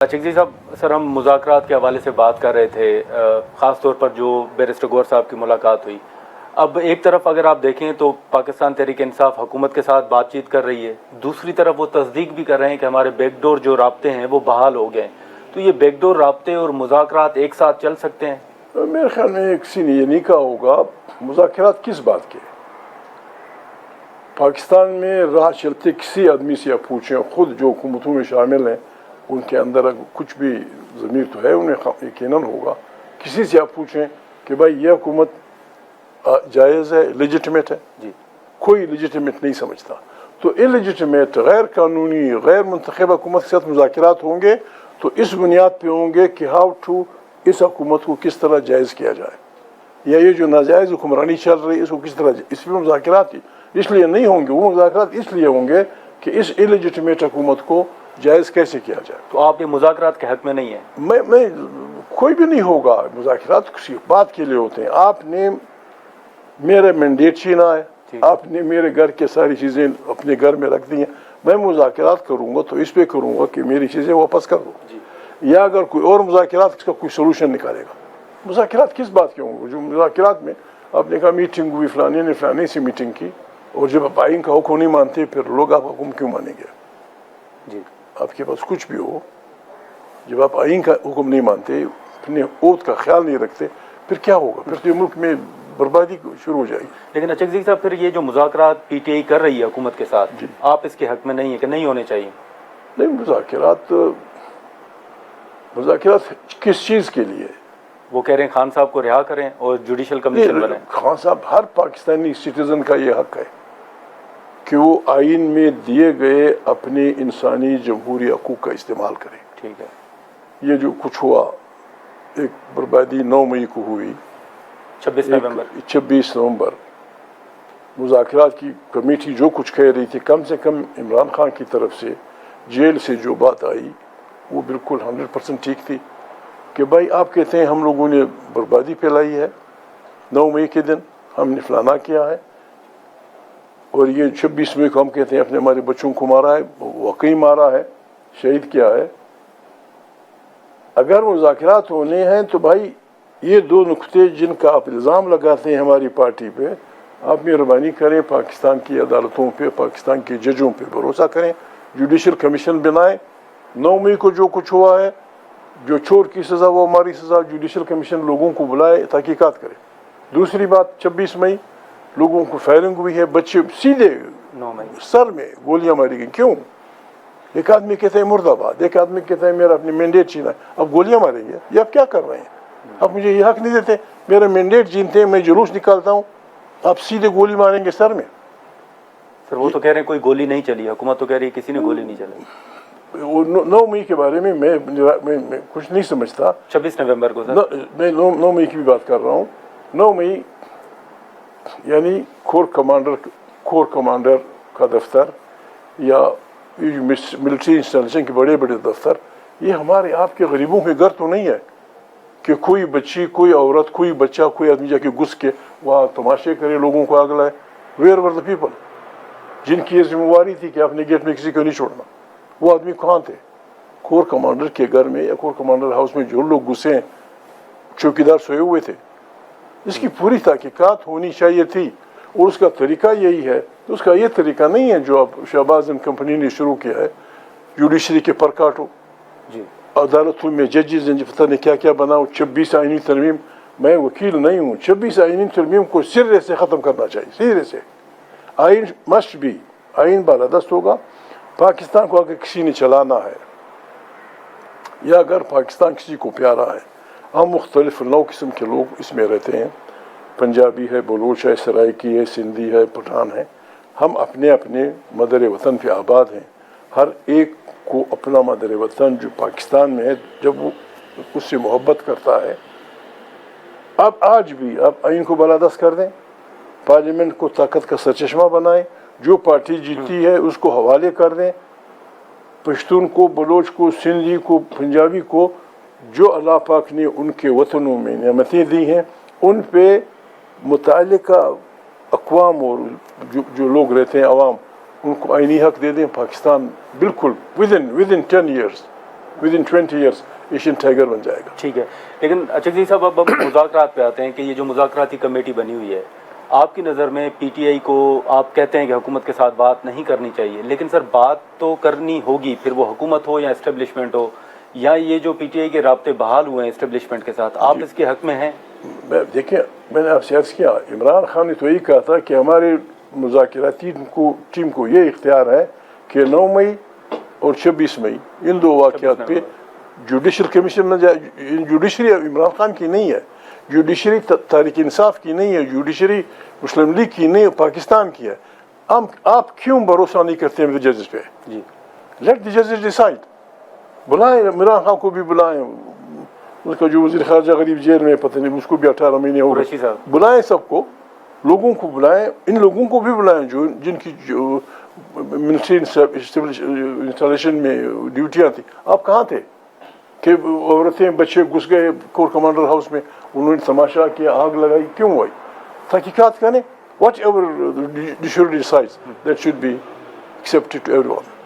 चक जी साहब, सर हम मुज़ाकरात के हवाले से बात कर रहे थे, ख़ास तौर पर जो बैरिस्टर गौहर साहब की मुलाकात हुई। अब एक तरफ अगर आप देखें तो पाकिस्तान तहरीक इंसाफ हुकूमत के साथ बातचीत कर रही है, दूसरी तरफ वो तस्दीक भी कर रहे हैं कि हमारे बैकडोर जो राब्ते हैं वो बहाल हो गए। तो ये बैकडोर राब्ते और मुज़ाकरात एक साथ चल सकते हैं? मेरे ख्याल में किसी ने ये नहीं कहा होगा। मुज़ाकरात किस बात के? पाकिस्तान में राह चलते किसी आदमी से आप पूछें, खुद जो हुकूमतों में शामिल हैं उनके अंदर अगर कुछ भी ज़मीर तो है, उन्हें यकीनन होगा। किसी से आप पूछें कि भाई ये हुकूमत जायज़ है, लेजिटिमेट है जी, कोई लेजिटिमेट नहीं समझता। तो इलेजिटिमेट, गैर कानूनी, गैर मुंतखब हुकूमत के साथ मुज़ाकरात होंगे तो इस बुनियाद पे होंगे कि हाउ टू इस हुकूमत को किस तरह जायज़ किया जाए, या ये जो नाजायज़ हुक्मरानी चल रही है इसको किस तरह, इसमें मुज़ाकरात इसलिए नहीं होंगे, वो मुज़ाकरात इसलिए होंगे कि इस इलेजिटिमेट हुकूमत को जायज़ कैसे किया जाए। तो आप ये मुज़ाकरात के हक़ में नहीं है? मैं कोई भी नहीं होगा। मुज़ाकरात किसी बात के लिए होते हैं। आपने मेरे मैंडेट छीना है, आपने मेरे घर के सारी चीज़ें अपने घर में रख दी हैं, मैं मुज़ाकरात करूँगा तो इस पे करूँगा कि मेरी चीज़ें वापस कर दो, या अगर कोई और मुज़ाकरात इसका कोई सोल्यूशन निकालेगा। मुज़ाकरात किस बात के होंगे? जो मुज़ाकरात में आपने कहा मीटिंग हुई, फलाने ने फलाने से मीटिंग की, और जब आप आइन का हुक्म नहीं मानते फिर लोग आपका हुक्म क्यों मानेंगे? जी, आपके पास कुछ भी हो, जब आप आइन का हुक्म नहीं मानते, अपने ओत का ख्याल नहीं रखते, फिर क्या होगा? फिर तो मुल्क में बर्बादी शुरू हो जाएगी। लेकिन चक जी साहब, फिर ये जो मुज़ाकरात पीटीआई कर रही है हुकूमत के साथ, आप इसके हक़ में नहीं है कि नहीं होने चाहिए? नहीं, मुज़ाकरात किस चीज़ के लिए? वो कह रहे हैं खान साहब को रिहा करें और जुडिशल कमीशन बनाएं। खान साहब, हर पाकिस्तानी सिटीज़न का ये हक़ है कि वो आइन में दिए गए अपने इंसानी जमहूरी हकूक़ का इस्तेमाल करें। ठीक है। ये जो कुछ हुआ, एक बर्बादी 9 मई को हुई, 26 नवंबर मुज़ाकरात की कमेटी जो कुछ कह रही थी, कम से कम इमरान खान की तरफ से जेल से जो बात आई वो बिल्कुल 100% ठीक थी कि भाई आप कहते हैं हम लोगों ने बर्बादी फैलाई है, 9 मई के दिन हमने फलाना किया है, और ये 26 मई को हम कहते हैं अपने हमारे बच्चों को मारा है, वाकई मारा है, शहीद किया है। अगर मुज़ाकरात होने हैं तो भाई ये दो नुक्ते जिनका आप इल्ज़ाम लगाते हैं हमारी पार्टी पे, आप मेहरबानी करें पाकिस्तान की अदालतों पे, पाकिस्तान के जजों पे भरोसा करें, जुडिशल कमीशन बनाएं। 9 मई को जो कुछ हुआ है, जो चोर की सज़ा वो हमारी सज़ा, जुडिशल कमीशन लोगों को बुलाए, तहकीकात करे। दूसरी बात, 26 मई लोगों को फायरिंग हुई है, बच्चे सीधे 9 मई सर में गोलियां मारी गई। क्यों? एक आदमी कहते हैं मुर्दाबाद, एक आदमी कहता है मेरा अपनी मैंडेट छीना है। अब गोलियां मारेंगे? ये आप क्या कर रहे हैं? आप मुझे ये हक नहीं देते, मेरा मैंडेट छीनते हैं, मैं जुलूस निकालता हूँ, आप सीधे गोली मारेंगे सर में। सर वो तो कह रहे हैं कोई गोली नहीं चली, हुकूमत तो कह रही है किसी ने गोली नहीं चलाई। 9 मई के बारे में मैं कुछ नहीं समझता। 26 नवंबर को सर मैं 9 मई की भी बात कर रहा हूँ। 9 मई यानी कोर कमांडर का दफ्तर या मिलिट्री इंस्टॉलेशन के बड़े बड़े दफ्तर, ये हमारे आपके गरीबों के घर तो नहीं है कि कोई बच्ची, कोई औरत, कोई बच्चा, कोई आदमी जाके घुस के वहाँ तमाशे करे, लोगों को आग लाए। वेयर वर द पीपल जिनकी ये जिम्मेवारी थी कि अपने गेट में किसी को नहीं छोड़ना? वो आदमी कहाँ थे? कोर कमांडर के घर में या कोर कमांडर हाउस में जो लोग घुसे हैं, चौकीदार सोए हुए थे। इसकी पूरी तहकीकात होनी चाहिए थी, और उसका तरीका यही है। तो उसका ये तरीका नहीं है जो अब शहबाज एंड कंपनी ने शुरू किया है, जुडिशरी के पर काटो जी, अदालतों में जजेस ने पता नहीं क्या क्या बनाओ, 26 आईनी तरमीम। मैं वकील नहीं हूँ, 26 आईनी तरमीम को सिरे से ख़त्म करना चाहिए, सिरे से। आइन मस्ट भी, आइन बालादस्त होगा। पाकिस्तान को अगर किसी ने चलाना है, या अगर पाकिस्तान किसी को प्यारा है, हम मुख्तलिफ 9 किस्म के लोग इसमें रहते हैं, पंजाबी है, बलूच है, सराइकी है, सिंधी है, पठान है। हम अपने अपने मदर वतन पे आबाद हैं। हर एक को अपना मदर वतन जो पाकिस्तान में है, जब वो उससे मोहब्बत करता है, अब आज भी आप आइन को बालादस्त कर दें, पार्लियामेंट को ताकत का सरचश्मा बनाएं, जो पार्टी जीती है उसको हवाले कर दें, पश्तून को, बलोच को, सिंधी को, पंजाबी को, जो अल्लाह पाक ने उनके वतनों में नेमतें दी हैं उन पे मुतालिका अक़वाम और जो लोग रहते हैं अवाम, उनको आइनी हक दे दें। पाकिस्तान बिल्कुल within 10 years within 20 years Asian tiger بن جائے گا. ٹھیک ہے, لیکن چکزئی صاحب اب ہم مذاکرات پہ آتے ہیں کہ یہ جو مذاکراتی کمیٹی بنی ہوئی ہے, آپ کی نظر میں پی ٹی آئی کو آپ کہتے ہیں کہ حکومت کے ساتھ بات نہیں کرنی چاہیے, لیکن سر بات تو کرنی ہوگی, پھر وہ حکومت ہو یا اسٹیبلشمنٹ ہو, یا یہ جو پی ٹی آئی کے رابطے بحال ہوئے ہیں اسٹیبلشمنٹ کے ساتھ, آپ اس کے حق میں ہیں؟ دیکھیں, میں نے آپ سے عرض کیا, عمران خان نے تو یہی کہا تھا کہ ہمارے مذاکراتی ٹیم کو یہ اختیار ہے کہ 9 مئی اور 26 مئی ان 2 واقعات پہ جوڈیشل کمیشن میں جائے. جوڈیشری عمران خان کی نہیں ہے, جوڈیشری تحریک انصاف کی نہیں ہے, جوڈیشری مسلم لیگ کی نہیں ہے, پاکستان کی ہے. آپ کیوں بھروسہ نہیں کرتے ہیں ججز پہ؟ جی, لیٹ دی ججز ڈیسائڈ. بلائیں عمران خان کو بھی بلائیں, اس کا جو وزیر خارجہ غریب جیل میں پتہ نہیں, اس کو بھی 18 مہینے ہو گئے. بلائیں سب کو, لوگوں کو بلائیں, ان لوگوں کو بھی بلائیں جو جن کی جو منسٹری انسٹالیشن میں ڈیوٹیاں تھیں. آپ کہاں تھے کہ عورتیں بچے گھس گئے کور کمانڈر ہاؤس میں, انہوں نے تماشا کیا, آگ لگائی, کیوں ہوئی؟ تحقیقات کریں. Whatever decides that should be accepted to every one.